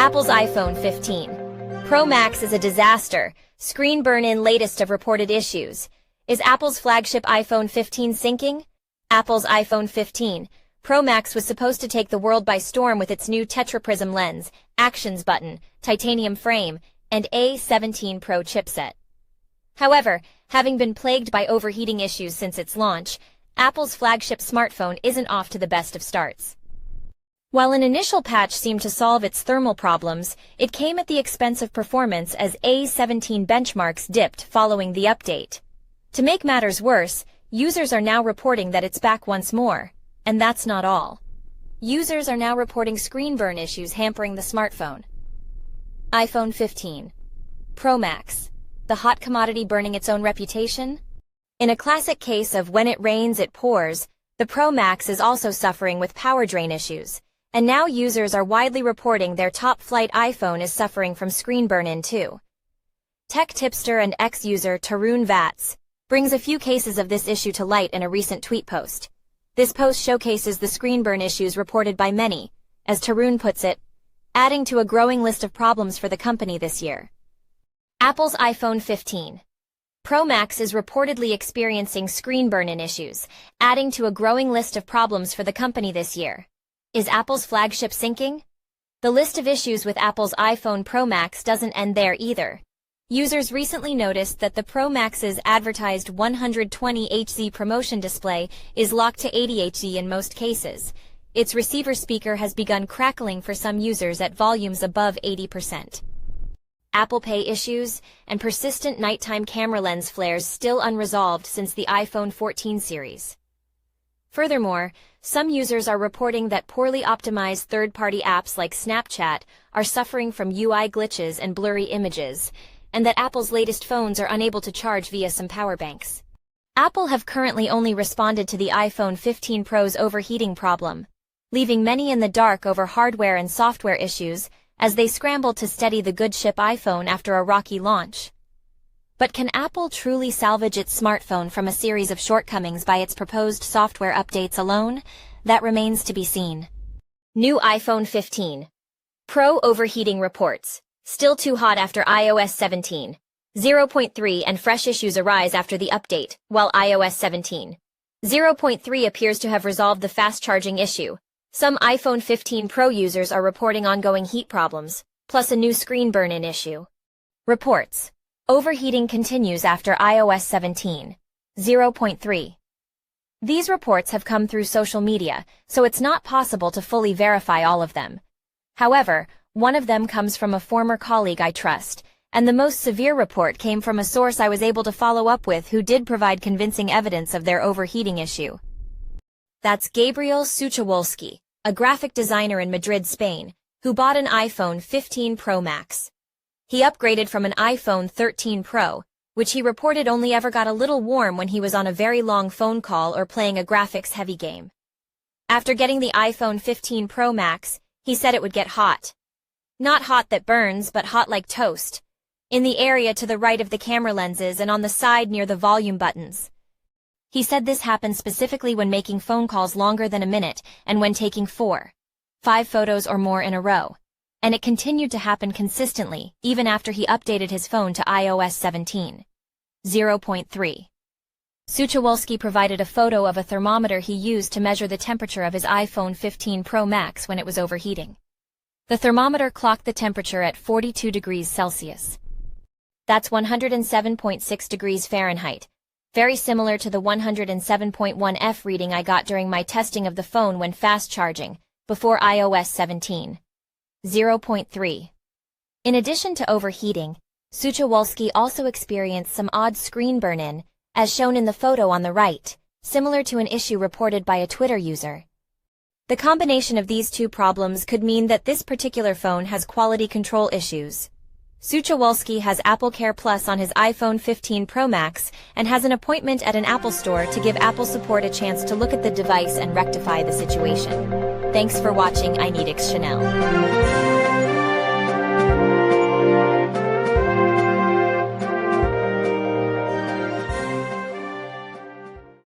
Apple's iPhone 15 Pro Max is a disaster. Screen burn-in latest of reported issues. Is Apple's flagship iPhone 15 sinking? Apple's iPhone 15 Pro Max was supposed to take the world by storm with its new tetraprism lens, actions button, titanium frame, and A17 Pro chipset. However, having been plagued by overheating issues since its launch, Apple's flagship smartphone isn't off to the best of starts. While an initial patch seemed to solve its thermal problems, it came at the expense of performance as A17 benchmarks dipped following the update. To make matters worse, users are now reporting that it's back once more. And that's not all. Users are now reporting screen burn issues hampering the smartphone. iPhone 15 Pro Max, the hot commodity burning its own reputation? In a classic case of when it rains it pours, the Pro Max is also suffering with power drain issues. And now users are widely reporting their top-flight iPhone is suffering from screen burn-in too. Tech tipster and ex-user Tarun Vats brings a few cases of this issue to light in a recent tweet post. This post showcases the screen burn issues reported by many, as Tarun puts it, adding to a growing list of problems for the company this year. Apple's iPhone 15 Pro Max is reportedly experiencing screen burn-in issues, adding to a growing list of problems for the company this year. Is Apple's flagship sinking? The list of issues with Apple's iPhone Pro Max doesn't end there either. Users recently noticed that the Pro Max's advertised 120 Hz promotion display is locked to 80 Hz in most cases. Its receiver speaker has begun crackling for some users at volumes above 80%. Apple Pay issues and persistent nighttime camera lens flares still unresolved since the iPhone 14 series. Furthermore, some users are reporting that poorly optimized third-party apps like Snapchat are suffering from UI glitches and blurry images, and that Apple's latest phones are unable to charge via some power banks. Apple have currently only responded to the iPhone 15 Pro's overheating problem, leaving many in the dark over hardware and software issues as they scramble to steady the good ship iPhone after a rocky launch. But can Apple truly salvage its smartphone from a series of shortcomings by its proposed software updates alone? That remains to be seen. New iPhone 15 Pro Overheating Reports. Still too hot after iOS 17. 0.3 and fresh issues arise after the update, while iOS 17. 0.3 appears to have resolved the fast-charging issue. Some iPhone 15 Pro users are reporting ongoing heat problems, plus a new screen burn-in issue. Reports. Overheating continues after iOS 17. 0.3. These reports have come through social media, so it's not possible to fully verify all of them. However, one of them comes from a former colleague I trust, and the most severe report came from a source I was able to follow up with who did provide convincing evidence of their overheating issue. That's Gabriel Suchowolski, a graphic designer in Madrid, Spain, who bought an iPhone 15 Pro Max. He upgraded from an iPhone 13 Pro, which he reported only ever got a little warm when he was on a very long phone call or playing a graphics-heavy game. After getting the iPhone 15 Pro Max, he said it would get hot. Not hot that burns, but hot like toast. In the area to the right of the camera lenses and on the side near the volume buttons. He said this happened specifically when making phone calls longer than a minute and when taking 4-5 photos or more in a row. And it continued to happen consistently, even after he updated his phone to iOS 17. 0.3. Suchowolski provided a photo of a thermometer he used to measure the temperature of his iPhone 15 Pro Max when it was overheating. The thermometer clocked the temperature at 42 degrees Celsius. That's 107.6 degrees Fahrenheit, very similar to the 107.1 F reading I got during my testing of the phone when fast charging, before iOS 17. 0.3. In addition to overheating, Suchowolski also experienced some odd screen burn-in, as shown in the photo on the right, similar to an issue reported by a Twitter user. The combination of these two problems could mean that this particular phone has quality control issues. Suchowolski has Apple Care Plus on his iPhone 15 Pro Max and has an appointment at an Apple store to give Apple support a chance to look at the device and rectify the situation. Thanks for watching iNetix Chanel.